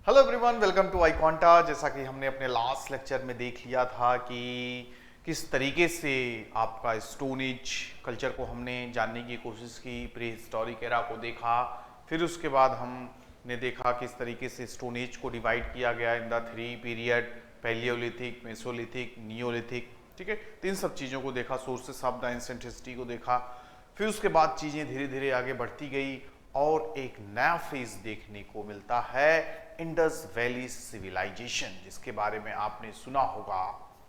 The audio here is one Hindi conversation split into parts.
Hello everyone, welcome to iQuanta. जैसा कि हमने अपने लास्ट लेक्चर में देख लिया था कि किस तरीके से आपका स्टोन एज कल्चर को हमने जानने की कोशिश की, प्री हिस्टोरिक एरा को देखा, फिर उसके बाद हमने देखा किस तरीके से स्टोन एज को डिवाइड किया गया in the three period, Palaeolithic, Mesolithic, Neolithic. ठीक है, तो इन सब चीज़ों को देखा, sources of the ancient history को देखा। फिर उसके बाद चीज़ें धीरे धीरे आगे बढ़ती गई और एक नया फेज देखने को मिलता है, इंडस वैली सिविलाइजेशन, जिसके बारे में आपने सुना होगा।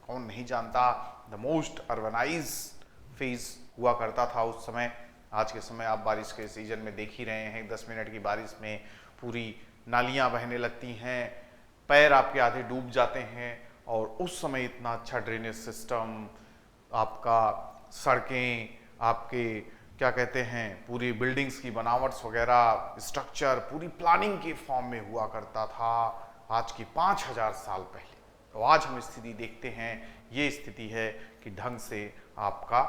कौन नहीं जानता। द मोस्ट अर्बनाइज फेज हुआ करता था उस समय। आज के समय आप बारिश के सीजन में देख ही रहे हैं, 10 मिनट की बारिश में पूरी नालियां बहने लगती हैं, पैर आपके आधे डूब जाते हैं। और उस समय इतना अच्छा ड्रेनेज सिस्टम, आपका सड़कें, आपके क्या कहते हैं, पूरी बिल्डिंग्स की बनावट्स वगैरह, स्ट्रक्चर पूरी प्लानिंग के फॉर्म में हुआ करता था आज की 5000 साल पहले। तो आज हम स्थिति देखते हैं, ये स्थिति है कि ढंग से आपका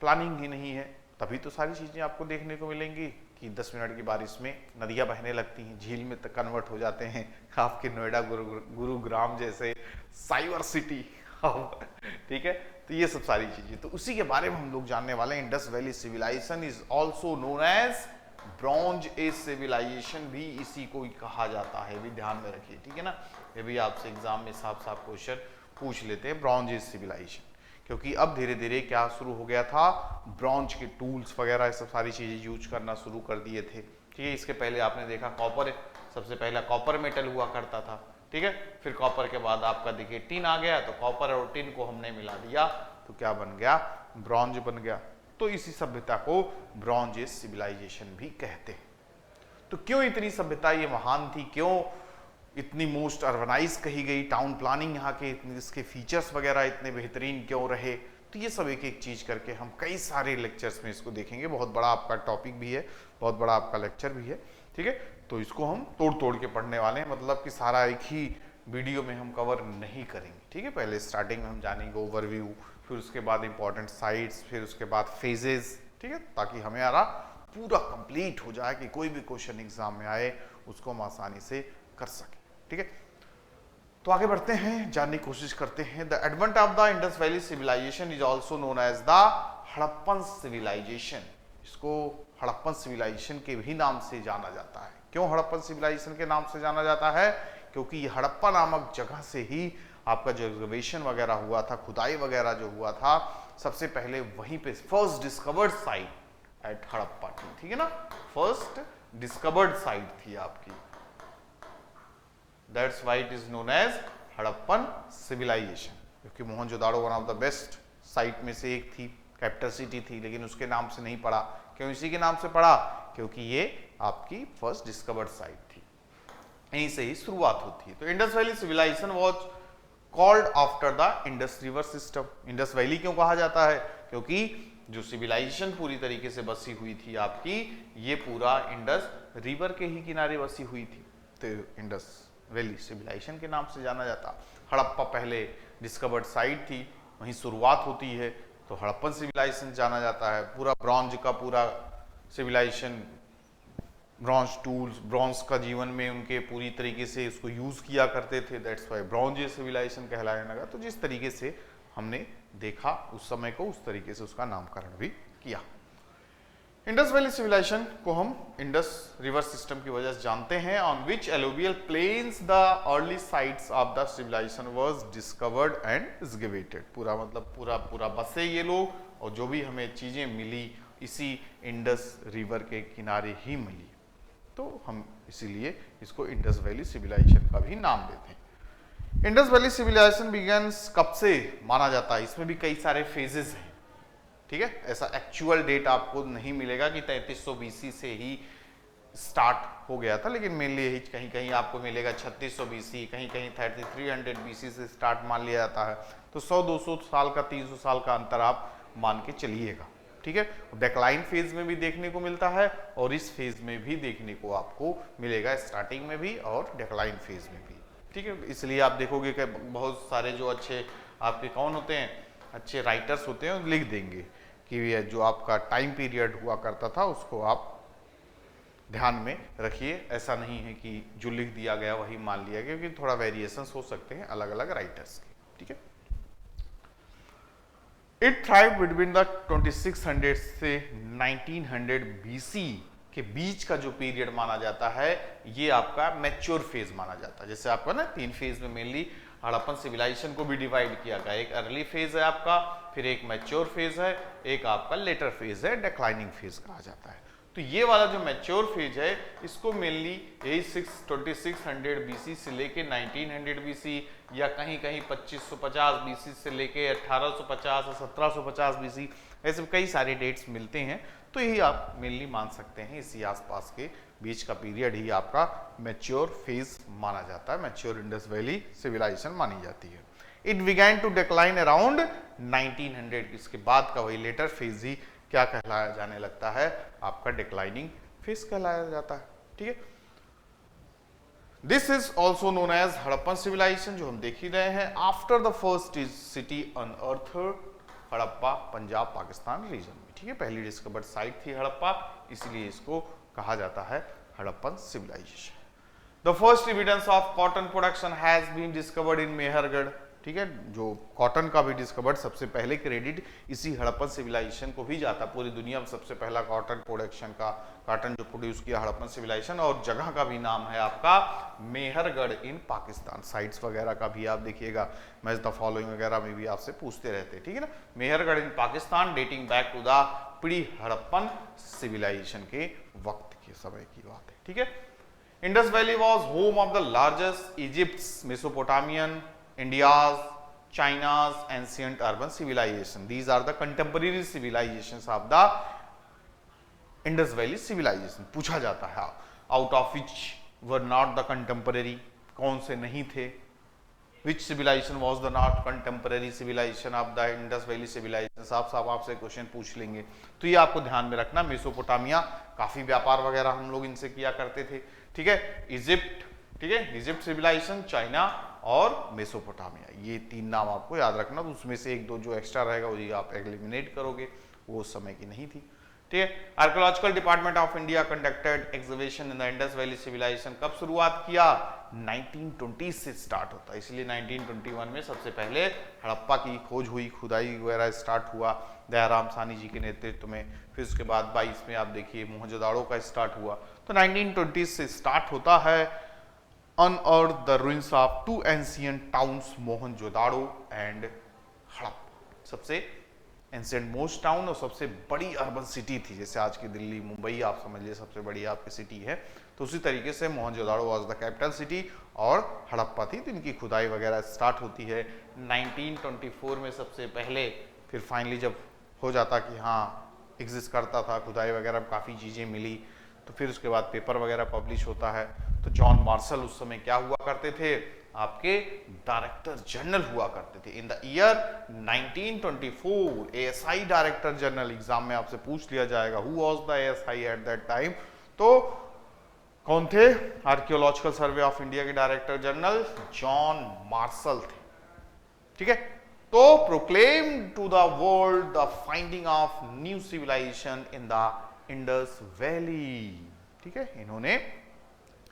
प्लानिंग ही नहीं है। तभी तो सारी चीज़ें आपको देखने को मिलेंगी कि 10 मिनट की बारिश में नदियाँ बहने लगती हैं, झील में तक कन्वर्ट हो जाते हैं आपके नोएडा गुरुग्राम जैसे साइबर सिटी। ठीक है, तो ये सब सारी चीजें, तो उसी के बारे में हम लोग जानने वाले हैं। Indus valley Civilisation is also known as bronze age civilisation, भी इसी को ही कहा जाता है, भी ध्यान में रखिए। ठीक है ना, ये भी आपसे एग्जाम में साफ साफ क्वेश्चन पूछ लेते हैं, ब्रॉन्ज एज सिविलाइजेशन। क्योंकि अब धीरे धीरे क्या शुरू हो गया था, ब्रॉन्ज के टूल्स वगैरह ये सब सारी चीजें यूज करना शुरू कर दिए थे। ठीक है, इसके पहले आपने देखा कॉपर, सबसे पहला कॉपर मेटल हुआ करता था। ठीक है, फिर कॉपर के बाद आपका देखिए टिन आ गया, तो कॉपर और टिन को हमने मिला दिया तो क्या बन गया, ब्रॉन्ज बन गया। तो इसी सभ्यता को ब्रॉन्ज एज सिविलाइजेशन भी कहते हैं। तो क्यों इतनी सभ्यता ये महान थी, क्यों इतनी मोस्ट अर्बनाइज कही गई, टाउन प्लानिंग यहाँ के, इसके फीचर्स वगैरह इतने बेहतरीन क्यों रहे, तो ये सब एक एक चीज करके हम कई सारे लेक्चर्स में इसको देखेंगे। बहुत बड़ा आपका टॉपिक भी है, बहुत बड़ा आपका लेक्चर भी है। ठीक है, तो इसको हम तोड़ तोड़ के पढ़ने वाले हैं, मतलब कि सारा एक ही वीडियो में हम कवर नहीं करेंगे। ठीक है, पहले स्टार्टिंग में हम जानेंगे ओवरव्यू, फिर उसके बाद इंपॉर्टेंट साइट्स, फिर उसके बाद फेजेस। ठीक है, ताकि हमें यारा पूरा कंप्लीट हो जाए कि कोई भी क्वेश्चन एग्जाम में आए उसको हम आसानी से कर सके। ठीक है, तो आगे बढ़ते हैं, जानने की कोशिश करते हैं। The advent of the Indus valley Civilisation is also known as the Harappan civilisation. इसको हड़प्पन सिविलाइजेशन के भी नाम से जाना जाता है। क्यों हड़प्पन सिविलाइजेशन के नाम से जाना जाता है, क्योंकि ये हड़प्पा नामक जगह से ही आपका जो एक्सकवेशन वगैरह हुआ था, खुदाई वगैरह जो हुआ था, सबसे पहले वहीं पे first discovered site at Harappa थी। ठीक है ना, फर्स्ट डिस्कवर्ड साइट थी आपकी, that's why it is known as Harappan civilization. क्योंकि Mohenjo-daro one of the best site में से एक थी, कैपिटल सिटी थी, लेकिन उसके नाम से नहीं पड़ा। क्यों इसी के नाम से पड़ा, क्योंकि ये आपकी फर्स्ट डिस्कवर्ड साइट थी, यहीं से ही शुरुआत होती है। तो Indus valley Civilisation was called after the Indus river system. Indus valley क्यों कहा जाता है, क्योंकि जो सिविलाइजेशन पूरी तरीके से बसी हुई थी आपकी, ये पूरा इंडस रिवर के ही किनारे बसी हुई थी, तो इंडस वैली सिविलाइजेशन के नाम से जाना जाता। हड़प्पा पहले डिस्कवर्ड साइट थी, वहीं शुरुआत होती है, तो हड़प्पन सिविलाइजेशन जाना जाता है। पूरा ब्रॉन्ज का पूरा सिविलाइजेशन, ब्रॉन्ज टूल्स, ब्रॉन्ज का जीवन में उनके पूरी तरीके से उसको यूज किया करते थे, that's why bronze age civilisation कहलाने लगा। तो जिस तरीके से हमने देखा उस समय को, उस तरीके से उसका नामकरण भी किया। इंडस वैली सिविलाइजेशन को हम इंडस रिवर सिस्टम की वजह से जानते हैं, on which alluvial plains the early sites of the civilization was discovered and excavated. पूरा मतलब पूरा बसे ये लोग, और जो भी हमें चीजें मिली इसी इंडस रिवर के किनारे ही मिली, तो हम इसीलिए इसको इंडस वैली सिविलाइजेशन का भी नाम देते हैं। इंडस वैली सिविलाइजेशन बिगन्स कब से माना जाता है, इसमें भी कई सारे फेजेस हैं। ठीक है, ऐसा एक्चुअल डेट आपको नहीं मिलेगा कि 3300 बीसी से ही स्टार्ट हो गया था, लेकिन मेनली यही कहीं कहीं आपको मिलेगा 3600 बीसी, कहीं कहीं 3300 बीसी से स्टार्ट मान लिया जाता है। तो 100-200 साल का, 300 साल का अंतर आप मान के चलिएगा। ठीक है, डेक्लाइन फेज में भी देखने को मिलता है और इस फेज में भी देखने को आपको मिलेगा, स्टार्टिंग में भी और डेक्लाइन फेज में भी। ठीक है, इसलिए आप देखोगे कि बहुत सारे जो अच्छे आपके कौन होते हैं, अच्छे राइटर्स होते हैं, लिख देंगे कि ये जो आपका टाइम पीरियड हुआ करता था उसको आप ध्यान में रखिए, ऐसा नहीं है कि जो लिख दिया गया वही मान लिया गया, क्योंकि थोड़ा वेरिएशंस हो सकते हैं अलग अलग राइटर्स के, ठीक है। इट थ्राइव बिटवीन द 2600 से 1900 बीसी के बीच का जो पीरियड माना जाता है, ये आपका मैच्योर फेज माना जाता है। जैसे आपका ना 3 फेज में मेनली हड़प्पन सिविलाइजेशन को भी डिवाइड किया गया, एक अर्ली फेज है आपका, फिर एक मैच्योर फेज है, एक आपका लेटर फेज है, डिक्लाइनिंग फेज कहा जाता है। तो ये वाला जो मैच्योर फेज है, इसको मेनली यही 2600 बीसी से लेके 1900 बीसी, या कहीं कहीं 2550 बीसी से लेके 1850 या 1750 बीसी, ऐसे कई सारे डेट्स मिलते हैं। तो यही आप मेनली मान सकते हैं, इसी आसपास के बीच का पीरियड ही आपका मैच्योर फेज माना जाता है, मैच्योर इंडस वैली सिविलाइजेशन मानी जाती है। It began to decline around 1900, इसके बाद का वही लेटर फेज ही क्या कहलाया जाने लगता है, आपका डिक्लाइनिंग फेज कहलाया जाता है, ठीक है। This is also known as Harappan civilization, जो हम देख ही रहे हैं। After the first city unearthed, Harappa Punjab Pakistan region में, ठीक है। पहली डिस्कवर्ड साइट थी हड़प्पा, इसलिए इसको कहा जाता है Harappan civilization. The first evidence of cotton production has been discovered in Mehrgarh, ठीक है। जो कॉटन का भी डिस्कवर्ड, सबसे पहले क्रेडिट इसी हड़प्पन सिविलाइजेशन को भी जाता। पूरी दुनिया में सबसे पहला कॉटन प्रोडक्शन का, कॉटन जो प्रोड्यूस किया हड़प्पन सिविलाइजेशन, और जगह का भी नाम है आपका मेहरगढ़ इन पाकिस्तान। साइट्स वगैरह का भी आप देखिएगा, मैच द फॉलोइंग वगैरह में भी आपसे पूछते रहते हैं, ठीक है ना। Mehrgarh in Pakistan, dating back to the pre Harappan civilization के वक्त के समय की बात है, ठीक है। Indus valley was home of the largest Egypt, Mesopotamian, India's, China's ancient urban civilization. These are the contemporary civilizations of the Indus Valley civilization. पूछा जाता है, out of which were not the contemporary, कौन से नहीं थे, which civilization was the not contemporary civilization of the Indus Valley civilization. साफ आपसे क्वेश्चन पूछ लेंगे, तो ये आपको ध्यान में रखना। मेसोपोटामिया, काफी व्यापार वगैरह हम लोग इनसे किया करते थे, ठीक है। इजिप्ट, ठीक है, इजिप्ट सिविलाइजेशन, चाइना और मेसोपोटामिया, ये 3 नाम आपको याद रखना। तो उसमें से 1-2 जो एक्स्ट्रा रहेगा वो आप एलिमिनेट करोगे, वो उस समय की नहीं थी, ठीक है। Archaeological department of India conducted exhibition in the Indus valley civilization, कब शुरुआत किया, 1920 से स्टार्ट होता है, इसलिए 1921 में सबसे पहले हड़प्पा की खोज हुई, खुदाई वगैरह स्टार्ट हुआ दयाराम साहनी जी के नेतृत्व में। फिर उसके बाद 22 में आप देखिए मोहनजोदाड़ो का स्टार्ट हुआ। तो 1920 से स्टार्ट होता है। unearthed the ruins of 2 ancient towns, Mohenjodaro and Harappa. सबसे एंशिएंट मोस्ट टाउन और सबसे बड़ी अर्बन सिटी थी, जैसे आज की दिल्ली, मुंबई आप समझ लीजिए सबसे बड़ी आपकी सिटी है, तो उसी तरीके से Mohenjodaro was the capital city और हड़प्पा थी। तो इनकी खुदाई वगैरह स्टार्ट होती है 1924 में सबसे पहले, फिर फाइनली जब हो जाता कि हाँ एग्जिस्ट करता था, खुदाई वगैरह काफ़ी चीज़ें मिली, तो फिर उसके बाद पेपर वगैरह पब्लिश होता है। तो जॉन मार्शल उस समय क्या हुआ करते थे, आपके डायरेक्टर जनरल हुआ करते थे। In the year 1924 ASI director general, एग्जाम में आपसे पूछ लिया जाएगा who was the ASI at that time, तो कौन थे, आर्कियोलॉजिकल सर्वे ऑफ इंडिया के डायरेक्टर जनरल जॉन मार्शल थे, ठीक है। तो proclaim to the world the finding of new civilization in the Indus valley, ठीक है। इन्होंने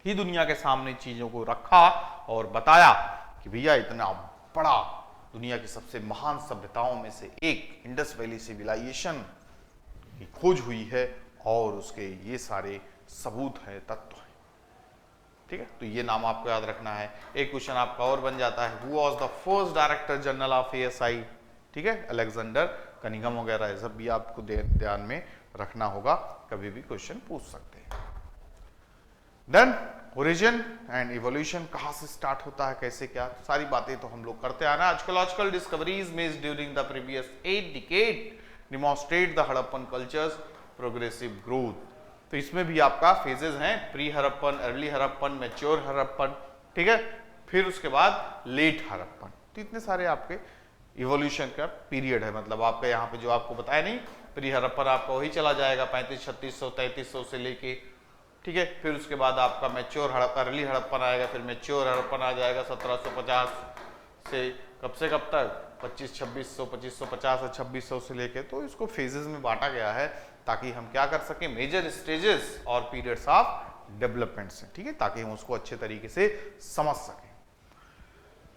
ही दुनिया के सामने चीजों को रखा और बताया कि भैया इतना बड़ा, दुनिया की सबसे महान सभ्यताओं में से एक इंडस वैली सिविलाइजेशन की खोज हुई है और उसके ये सारे सबूत हैं, तत्व हैं, ठीक है। तो ये नाम आपको याद रखना है। एक क्वेश्चन आपका और बन जाता है, who was the first director general of ASI, ठीक है, अलेक्जेंडर कनिंघम वगैरह, सब भी आपको ध्यान में रखना होगा, कभी भी क्वेश्चन पूछ सकते हैं। देन ओरिजिन एंड इवोल्यूशन, कहां से स्टार्ट होता है, कैसे क्या, सारी बातें तो हम लोग करते आना। Archaeological discoveries made during the previous 8 decade demonstrate the Harappan cultures progressive growth. तो इसमें भी आपका फेजेस हैं, pre Harappan, early Harappan, mature Harappan, ठीक है, फिर उसके बाद लेट हड़प्पन। तो इतने सारे आपके इवोल्यूशन का पीरियड है, मतलब आपका यहाँ पे जो आपको बताया नहीं, प्री हड़प्पन आपका वही चला जाएगा 3500, 3600 से लेके, ठीक है। फिर उसके बाद आपका मैच्योर हड़प्पन, अर्ली हड़प्पन आएगा, फिर मैच्योर हड़प्पन आ जाएगा 1750 से कब से कब तक, 2500, 2550 और 2600 से लेके। तो इसको फेजेस में बांटा गया है ताकि हम क्या कर सकें, मेजर स्टेजेस और पीरियड्स ऑफ डेवलपमेंट से, ठीक है, ताकि हम उसको अच्छे तरीके से समझ सकें।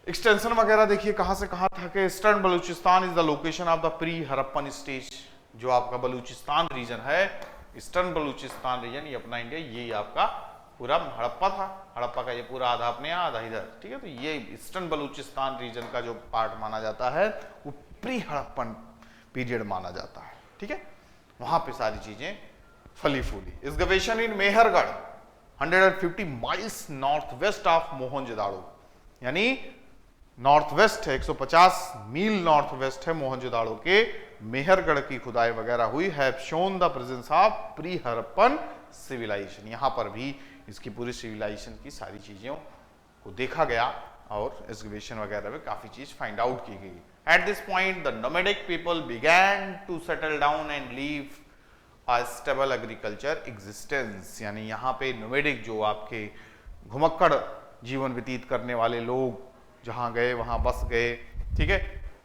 एक्सटेंशन वगैरह देखिए कहां से कहां था कि eastern Balochistan is the location of the pre Harappan stage. जो आपका बलूचिस्तान रीजन है, ईस्टर्न बलूचिस्तान रीजन, ये अपना इंडिया, ये आपका पूरा हड़प्पा था। हड़प्पा का ये पूरा आधा अपने यहाँ आधा इधर, ठीक है। तो ये ईस्टर्न बलूचिस्तान रीजन का जो पार्ट माना जाता है वो प्री हड़प्पन पीरियड माना जाता है, ठीक है। वहां पे सारी चीजें फली फूली। Excavation in Mehrgarh 150 miles north west of Mohenjodaro, यानी नॉर्थ वेस्ट है, 150 मील नॉर्थ वेस्ट है मोहनजोदाड़ो के, मेहरगढ़ की खुदाई वगैरह हुई। Have shown the presence of pre Harappan civilization, यहां पर भी इसकी पूरी सिविलाइजेशन की सारी चीजों को देखा गया और एक्सकवेशन वगैरह में काफी चीज फाइंड आउट की गई। At this point the nomadic people began to settle down and leave a stable agriculture existence, यानी यहाँ पे नोमैडिक जो आपके घुमक्कड़ जीवन व्यतीत करने वाले लोग जहां गए वहां बस गए, ठीक है,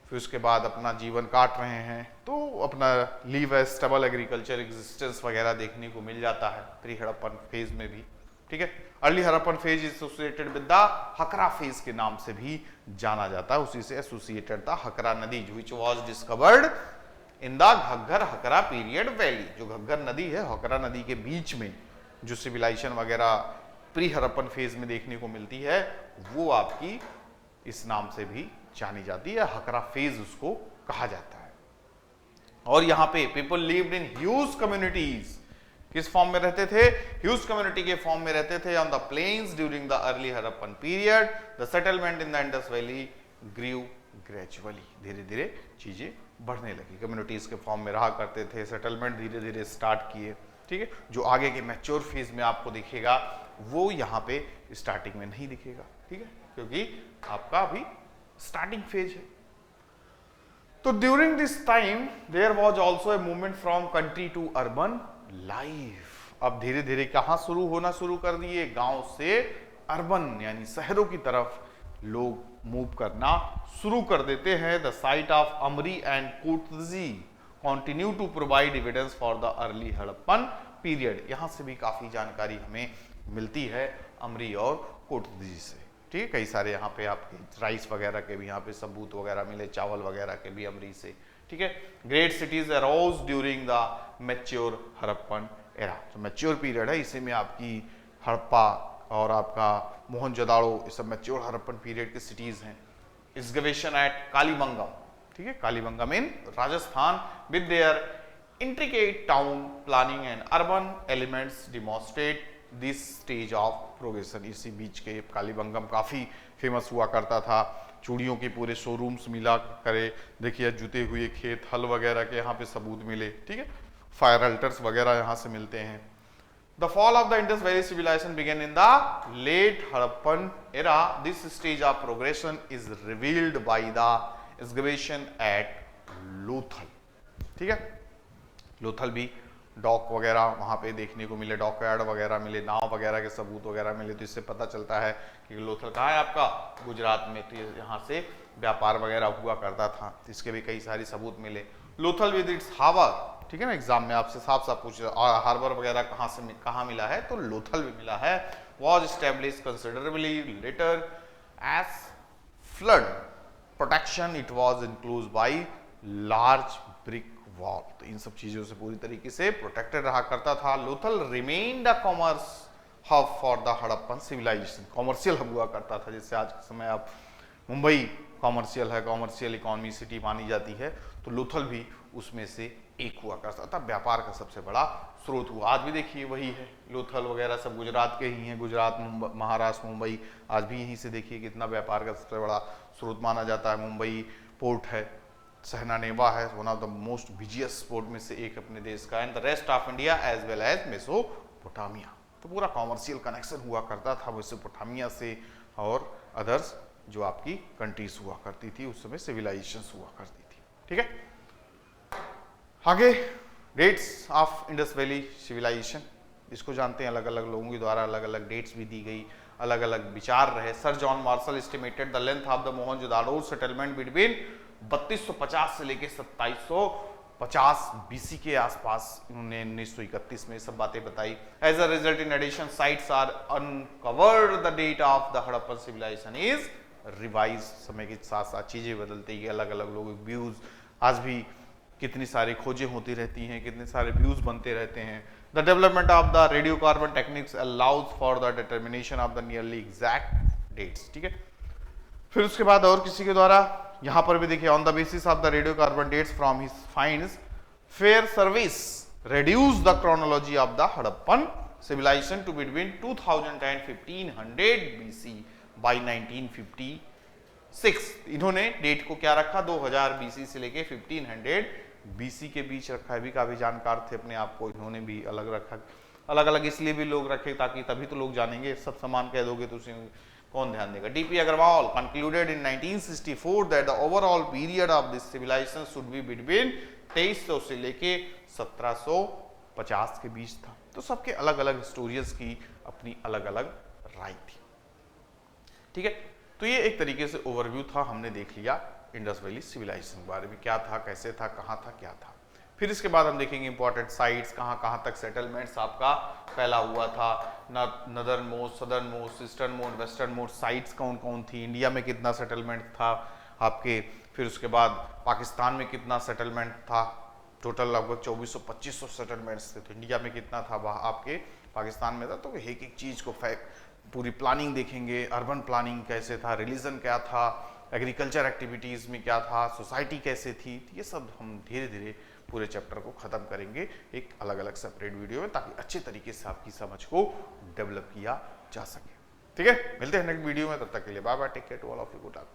फिर उसके बाद अपना जीवन काट रहे हैं, तो अपना लीव ए स्टेबल एग्रीकल्चर एग्जिस्टेंस वगैरह देखने को मिल जाता है प्री हड़प्पन फेज में भी, ठीक है। Early Harappan phase associated with the Hakra phase के नाम से भी जाना जाता है, उसी से एसोसिएटेड था हकरा नदी, which was discovered in the Ghaggar Hakra period valley. जो घग्गर नदी है, हकरा नदी के बीच में जो सिविलाइजेशन वगैरह प्री हड़प्पन फेज में देखने को मिलती है, वो आपकी इस नाम से भी जानी जाती है, हकरा फेज उसको कहा जाता है। और यहाँ पे people lived in huge communities, किस फॉर्म में रहते थे, ह्यूज कम्युनिटी के फॉर्म में रहते थे on the plains during the early Harappan period. The settlement in the Indus valley grew gradually, धीरे धीरे चीजें बढ़ने लगी, कम्युनिटीज के फॉर्म में रहा करते थे, सेटलमेंट धीरे धीरे स्टार्ट किए, ठीक है। जो आगे के मैच्योर फेज में आपको दिखेगा वो यहाँ पे स्टार्टिंग में नहीं दिखेगा, ठीक है, क्योंकि आपका अभी स्टार्टिंग फेज है। तो during this time there was also a movement from country to urban life. अब धीरे धीरे कहां होना शुरू कर दिए, गांव से अर्बन यानी शहरों की तरफ लोग मूव करना शुरू कर देते हैं। The site of Amri and Kotdiji continue to provide evidence for the early Harappan period. यहां से भी काफी जानकारी हमें मिलती है अमरी और कोटजी से, ठीक है। कई सारे यहाँ पे आपके राइस वगैरह के भी यहाँ पे सबूत वगैरह मिले, चावल वगैरह के भी अमरी से, ठीक है। Great cities arose during the mature Harappan era, जो मैच्योर पीरियड है इसी में आपकी हड़प्पा और आपका मोहनजोदाड़ो, ये सब मैच्योर हड़प्पन पीरियड की सिटीज हैं। एक्सकवेशन एट कालीबंगम, ठीक है, Kalibangan in Rajasthan with their intricate town planning and urban elements demonstrate this stage of progression. इसी बीच के कालीबंगम काफी फेमस हुआ करता था, चूड़ियों के पूरे शोरूम्स मिला करे, देखिए जुते हुए खेत, हल वगैरह के यहाँ पे सबूत मिले, ठीक है, फायर अल्टर्स वगैरह यहाँ से मिलते हैं। The fall of the Indus valley civilization began in the late Harappan era. This stage of progression is revealed by the excavation at Lothal, ठीक है। लोथल भी डॉक वगैरह वहाँ पे देखने को मिले, डॉकयार्ड वगैरह मिले, नाव वगैरह के सबूत वगैरह मिले, तो इससे पता चलता है कि लोथल कहाँ है आपका, गुजरात में, तो यहाँ से व्यापार वगैरह हुआ करता था, इसके भी कई सारे सबूत मिले। लोथल विद इट्स हार्बर, ठीक है ना, एग्जाम में आपसे साफ साफ पूछ रहा, और हार्बर वगैरह कहाँ मिला है, तो लोथल भी मिला है। Was establish considerably later as flood protection, it was enclosed by large brick wall, तो इन सब चीजों से पूरी तरीके से प्रोटेक्टेड रहा करता था। Lothal remained a commerce hub for the Harappan civilization, commercial hub हुआ करता था, जैसे आज के समय आप मुंबई कॉमर्शियल है, कॉमर्शियल इकोनॉमी सिटी मानी जाती है, तो लोथल भी उसमें से एक हुआ करता था, व्यापार का सबसे बड़ा स्रोत हुआ। आज भी देखिए वही है, लोथल वगैरह सब गुजरात के ही हैं, गुजरात, महाराष्ट्र, मुंबई, आज भी यहीं से देखिए कितना व्यापार का सबसे बड़ा स्रोत माना जाता है। मुंबई पोर्ट है, सहनानेवा है, one of the most busiest port में से एक अपने देश का, and the rest of India as well as Mesopotamia, तो पूरा कॉमर्शियल कनेक्शन हुआ करता था मेसोपोटामिया से और अदर्स जो आपकी कंट्रीज हुआ करती थी, उस समय सिविलाइजेशंस हुआ करती थी, ठीक है। आगे dates of Indus valley civilization, इसको जानते हैं, अलग अलग लोगों के द्वारा अलग अलग डेट्स भी दी गई, अलग अलग विचार रहे। Sir John Marshall estimated the length of the Mohenjodaro settlement between 3250 से लेके 2700 50 बीसी के आसपास इन्होंने 1931 में सब बातें बताई। As a result in addition sites are uncovered, the date of the Harappan civilization is revise. समय के साथ साथ चीजें बदलती है, अलग अलग लोग व्यूज, आज भी कितनी सारी खोजें होती रहती हैं, कितने सारे व्यूज बनते रहते हैं। The development of the radiocarbon techniques allows for the determination of the nearly exact dates. ठीक है, फिर उसके बाद और किसी के द्वारा यहां पर भी देखिए, on the basis of the radiocarbon dates from his finds Fairservis reduce the chronology of the Harappan civilization to between 2000 and 1500 BC by 1956। इन्होंने डेट को क्या रखा, 2000 BC से लेके 1500 BC के बीच रखा है। भी काफी जानकार थे अपने आप को, इन्होंने भी अलग रखा। अलग अलग इसलिए भी लोग रखे ताकि तभी तो लोग जानेंगे, सब समान कह दोगे तो कौन ध्यान देगा। D P Agrawal concluded in 1964 that the overall period of this civilization should be between 2300 से लेके 1750 के बीच था। तो सबके अलग अलग हिस्टोरियंस की अपनी अलग अलग राय थी। ठीक है, तो ये एक तरीके से ओवरव्यू था, हमने देख लिया इंडस वैली सिविलाइजेशन के बारे में, क्या था, कैसे था, कहाँ था, क्या था। फिर इसके बाद हम देखेंगे इंपॉर्टेंट साइट्स, कहाँ कहाँ तक सेटलमेंट्स आपका फैला हुआ था, northern most, southern most, eastern most, western most sites कौन कौन थी, इंडिया में कितना सेटलमेंट था आपके, फिर उसके बाद पाकिस्तान में कितना सेटलमेंट था, टोटल लगभग 2400-2500 सेटलमेंट्स थे। तो इंडिया में कितना था, वहाँ आपके पाकिस्तान में था। तो एक एक चीज़ को पूरी प्लानिंग देखेंगे, अर्बन प्लानिंग कैसे था, रिलीजन क्या था, एग्रीकल्चर एक्टिविटीज़ में क्या था, सोसाइटी कैसे थी, ये सब हम धीरे धीरे पूरे चैप्टर को ख़त्म करेंगे एक अलग अलग सेपरेट वीडियो में, ताकि अच्छे तरीके से आपकी समझ को डेवलप किया जा सके। ठीक है, मिलते हैं नेक्स्ट वीडियो में, तब तक के लिए bye bye, take care to all of you, good luck.